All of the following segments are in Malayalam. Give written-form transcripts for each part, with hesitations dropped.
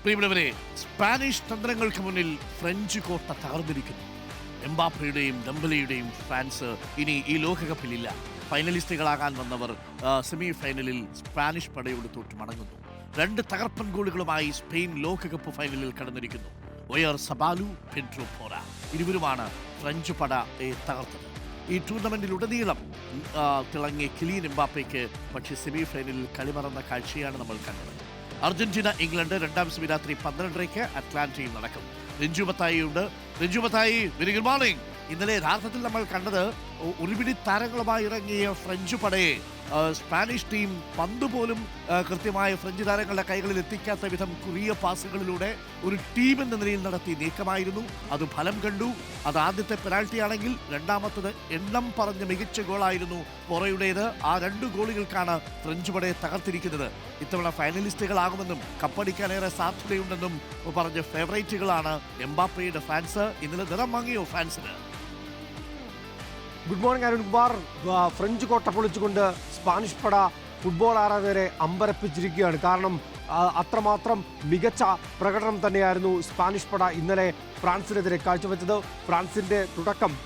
പ്രിയപ്പെട്ടവരെ, സ്പാനിഷ് തന്ത്രങ്ങൾക്ക് മുന്നിൽ ഫ്രഞ്ച് കോട്ട തകർന്നിരിക്കുന്നു. എംബാപ്പയുടെയും ഡംബലയുടെയും ഫാൻസ് ഇനി ഈ ലോകകപ്പിലില്ല. ഫൈനലിസ്റ്റുകളാകാൻ വന്നവർ സെമി ഫൈനലിൽ സ്പാനിഷ് പടയോട് തോറ്റു മടങ്ങുന്നു. 2 തകർപ്പൻ ഗോളുകളുമായി സ്പെയിൻ ലോകകപ്പ് ഫൈനലിൽ കടന്നിരിക്കുന്നു. ഒയർ സബാലു, പെഡ്രോ പോറ ഇരുവരുമാണ് ഫ്രഞ്ച് പടയെ തകർത്തത്. ഈ ടൂർണമെന്റിലുടനീളം തിളങ്ങിയ കിലിയൻ എംബാപ്പയ്ക്ക് പക്ഷേ സെമി ഫൈനലിൽ കളിമറന്ന കാഴ്ചയാണ് നമ്മൾ കണ്ടത്. അർജന്റീന ഇംഗ്ലണ്ട് 2ാം സെമി രാത്രി 12:30 അറ്റ്ലാന്റയിൽ നടക്കും. രഞ്ജു മത്തായി ഉണ്ട്. Ranju Mathai, very good morning. ഇന്നലെ യഥാർത്ഥത്തിൽ നമ്മൾ കണ്ടത് ഒരുപിടി താരങ്ങളുമായി ഇറങ്ങിയ ഫ്രഞ്ച് പടയെ സ്പാനിഷ് ടീം പന്ത് പോലും കൃത്യമായ ഫ്രഞ്ച് താരങ്ങളുടെ കൈകളിൽ എത്തിക്കാത്ത വിധം കുറിയ പാസുകളിലൂടെ ഒരു ടീം എന്ന നിലയിൽ നടത്തിയ നീക്കമായിരുന്നു. അത് ഫലം കണ്ടു. അത് ആദ്യത്തെ പെനാൽറ്റി ആണെങ്കിൽ രണ്ടാമത്തത് എണ്ണം പറഞ്ഞ മികച്ച ഗോളായിരുന്നു പൊറയുടേത്. ആ 2 ഗോളുകൾക്കാണ് ഫ്രഞ്ച് പടയെ തകർത്തിരിക്കുന്നത്. ഇത്തവണ ഫൈനലിസ്റ്റുകളാകുമെന്നും കപ്പടിക്കാനേറെ സാധ്യതയുണ്ടെന്നും പറഞ്ഞ ഫേവറേറ്റുകളാണ് എംബാപ്പയുടെ ഫാൻസ്. ഇന്നലെ നിറം മങ്ങിയോ ഫാൻസിന്? Good morning Arun Kumar. French കോട്ട പൊളിച്ചുകൊണ്ട് സ്പാനിഷ് പട ഫുട്ബോൾ ആരാധകരെ അമ്പരപ്പിച്ചിരിക്കുകയാണ്. കാരണം അത്രമാത്രം മികച്ച പ്രകടനം തന്നെയായിരുന്നു സ്പാനിഷ് പട ഇന്നലെ ഫ്രാൻസിനെതിരെ കാഴ്ചവെച്ചത്.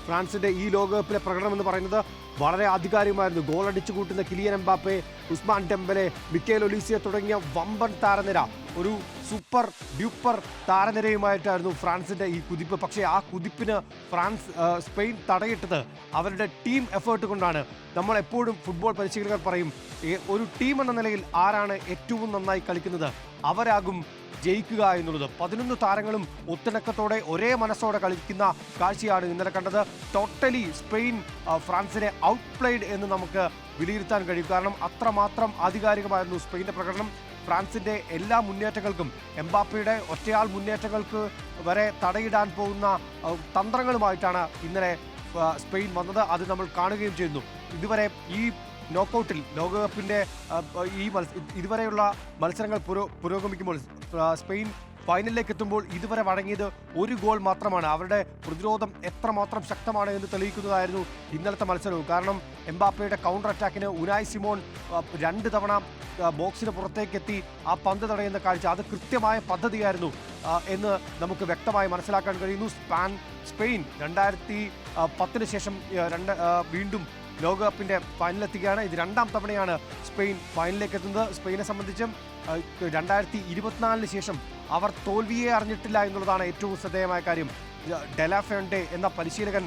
ഫ്രാൻസിന്റെ ഈ ലോകകപ്പിലെ പ്രകടനം എന്ന് പറയുന്നത് വളരെ ആധികാരികമായിരുന്നു. ഗോൾ അടിച്ചു കൂട്ടുന്ന Kylian Mbappe, Ousmane Dembele, Michael Olise തുടങ്ങിയ വമ്പൻ താരനിര, ഒരു സൂപ്പർ ഡ്യൂപ്പർ താരനിരയുമായിട്ടായിരുന്നു ഫ്രാൻസിന്റെ ഈ കുതിപ്പ്. പക്ഷേ ആ കുതിപ്പിന് സ്പെയിൻ തടയിട്ടത് അവരുടെ ടീം എഫേർട്ട് കൊണ്ടാണ്. നമ്മൾ എപ്പോഴും ഫുട്ബോൾ പരിശീലകർ പറയും, ഒരു ടീം എന്ന നിലയിൽ ആരാണ് ഏറ്റവും നന്നായി കളിക്കുന്നത് അവരാകും ജയിക്കുക എന്നുള്ളത്. 11 താരങ്ങളും ഒത്തിണക്കത്തോടെ ഒരേ മനസ്സോടെ കളിക്കുന്ന കാഴ്ചയാണ് ഇന്നലെ കണ്ടത്. ടോട്ടലി സ്പെയിൻ ഫ്രാൻസിനെ ഔട്ട്പ്ലേഡ് എന്ന് നമുക്ക് വിലയിരുത്താൻ കഴിയും. കാരണം അത്രമാത്രം ആധികാരികമായിരുന്നു സ്പെയിൻ്റെ പ്രകടനം. ഫ്രാൻസിന്റെ എല്ലാ മുന്നേറ്റങ്ങൾക്കും, എംബാപ്പയുടെ ഒറ്റയാൾ മുന്നേറ്റങ്ങൾക്ക് വരെ തടയിടാൻ പോകുന്ന തന്ത്രങ്ങളുമായിട്ടാണ് ഇന്നലെ സ്പെയിൻ വന്നത്. അത് നമ്മൾ കാണുകയും ചെയ്യുന്നു. ഇതുവരെ ഈ നോക്കൌട്ടിൽ ലോകകപ്പിന്റെ ഇതുവരെയുള്ള മത്സരങ്ങൾ പുരോഗമിക്കുമ്പോൾ സ്പെയിൻ ഫൈനലിലേക്ക് എത്തുമ്പോൾ ഇതുവരെ വഴങ്ങിയത് 1 ഗോൾ മാത്രമാണ്. അവരുടെ പ്രതിരോധം എത്രമാത്രം ശക്തമാണ് എന്ന് തെളിയിക്കുന്നതായിരുന്നു ഇന്നലത്തെ മത്സരവും. കാരണം എംബാപ്പയുടെ കൗണ്ടർ അറ്റാക്കിന് ഉനായ് സിമോൺ 2 തവണ ബോക്സിന് പുറത്തേക്ക് എത്തി ആ പന്ത് തടയുന്ന കാഴ്ച, അത് കൃത്യമായ പദ്ധതിയായിരുന്നു എന്ന് നമുക്ക് വ്യക്തമായി മനസ്സിലാക്കാൻ കഴിയുന്നു. സ്പെയിൻ 2010 ശേഷം വീണ്ടും ലോകകപ്പിന്റെ ഫൈനലെത്തുകയാണ്. ഇത് 2ാം തവണയാണ് സ്പെയിൻ ഫൈനലിലേക്ക് എത്തുന്നത്. സ്പെയിനെ സംബന്ധിച്ചും 2024 ശേഷം അവർ തോൽവിയെ അറിഞ്ഞിട്ടില്ല എന്നുള്ളതാണ് ഏറ്റവും ശ്രദ്ധേയമായ കാര്യം. ഡെലാഫെൻഡെ എന്ന പരിശീലകൻ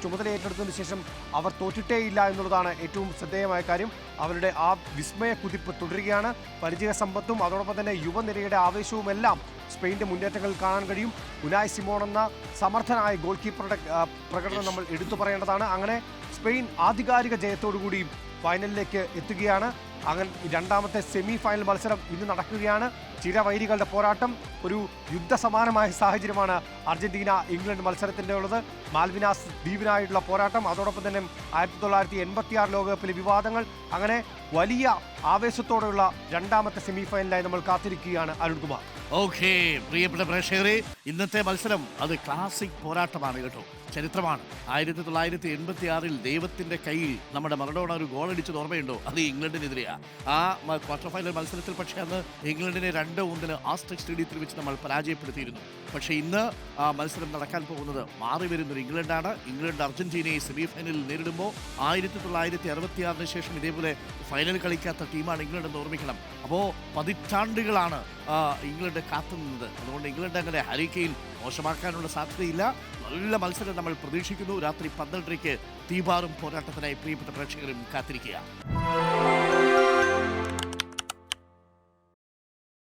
ചുമതലയേറ്റെടുത്തതിന് ശേഷം അവർ തോറ്റിട്ടേയില്ല എന്നുള്ളതാണ് ഏറ്റവും ശ്രദ്ധേയമായ കാര്യം. അവരുടെ ആ വിസ്മയ കുതിപ്പ് തുടരുകയാണ്. പരിചയ സമ്പത്തും അതോടൊപ്പം തന്നെ യുവനിരയുടെ ആവേശവുമെല്ലാം സ്പെയിൻ്റെ മുന്നേറ്റങ്ങളിൽ കാണാൻ കഴിയും. ഉനായ് സിമോൺ എന്ന സമർത്ഥനായ ഗോൾ കീപ്പറുടെ പ്രകടനം നമ്മൾ എടുത്തു പറയേണ്ടതാണ്. അങ്ങനെ സ്പെയിൻ ആധികാരിക ജയത്തോടുകൂടി ഫൈനലിലേക്ക് എത്തുകയാണ്. അങ്ങനെ 2ാമത്തെ സെമി ഫൈനൽ മത്സരം ഇന്ന് നടക്കുകയാണ്. ചിരവൈരികളുടെ പോരാട്ടം. ഒരു യുദ്ധസമാനമായ സാഹചര്യമാണ് അർജന്റീന ഇംഗ്ലണ്ട് മത്സരത്തിൻ്റെ ഉള്ളത്. മാൽവിനാസ് ദ്വീപിനായിട്ടുള്ള പോരാട്ടം, അതോടൊപ്പം തന്നെ 1986 ലോകകപ്പിലെ വിവാദങ്ങൾ. അങ്ങനെ വലിയ ആവേശത്തോടെയുള്ള 2ാമത്തെ സെമി ഫൈനലായി നമ്മൾ കാത്തിരിക്കുകയാണ് അരുൺകുമാർ. ഓക്കെ, പ്രിയപ്പെട്ട പ്രേക്ഷകരെ, ഇന്നത്തെ മത്സരം അത് ക്ലാസിക് പോരാട്ടമാണ് കേട്ടോ, ചരിത്രമാണ്. 1986 ദൈവത്തിന്റെ കയ്യിൽ നമ്മുടെ മറഡോണ ഒരു ഗോൾ അടിച്ചത് ഓർമ്മയുണ്ടോ? അത് ഇംഗ്ലണ്ടിനെതിരെയാണ്. ആ ക്വാർട്ടർ ഫൈനൽ മത്സരത്തിൽ പക്ഷേ അന്ന് ഇംഗ്ലണ്ടിനെ 2-1 ആസ്റ്റെക് സ്റ്റേഡിയത്തിൽ വെച്ച് നമ്മൾ പരാജയപ്പെടുത്തിയിരുന്നു. പക്ഷേ ഇന്ന് ആ മത്സരം നടക്കാൻ പോകുന്നത് മാറി വരുന്നൊരു ഇംഗ്ലണ്ടാണ്. ഇംഗ്ലണ്ട് അർജന്റീനയെ സെമി ഫൈനലിൽ നേരിടുമ്പോൾ 1966 ശേഷം ഇതേപോലെ ഫൈനൽ കളിക്കാത്ത ടീമാണ് ഇംഗ്ലണ്ട് എന്ന് ഓർമ്മിക്കണം. അപ്പോൾ പതിറ്റാണ്ടുകളാണ് ഇംഗ്ലണ്ട് കാത്തുനിന്നത്. അതുകൊണ്ട് ഇംഗ്ലണ്ട് അങ്ങനെ ഹാരി കെയ്ൻ മോശമാക്കാനുള്ള സാധ്യതയില്ല. നല്ല മത്സരം നമ്മൾ പ്രതീക്ഷിക്കുന്നു. രാത്രി 12:30 തീപാറും പോരാട്ടത്തിനായി പ്രിയപ്പെട്ട പ്രേക്ഷകരും കാത്തിരിക്കുക.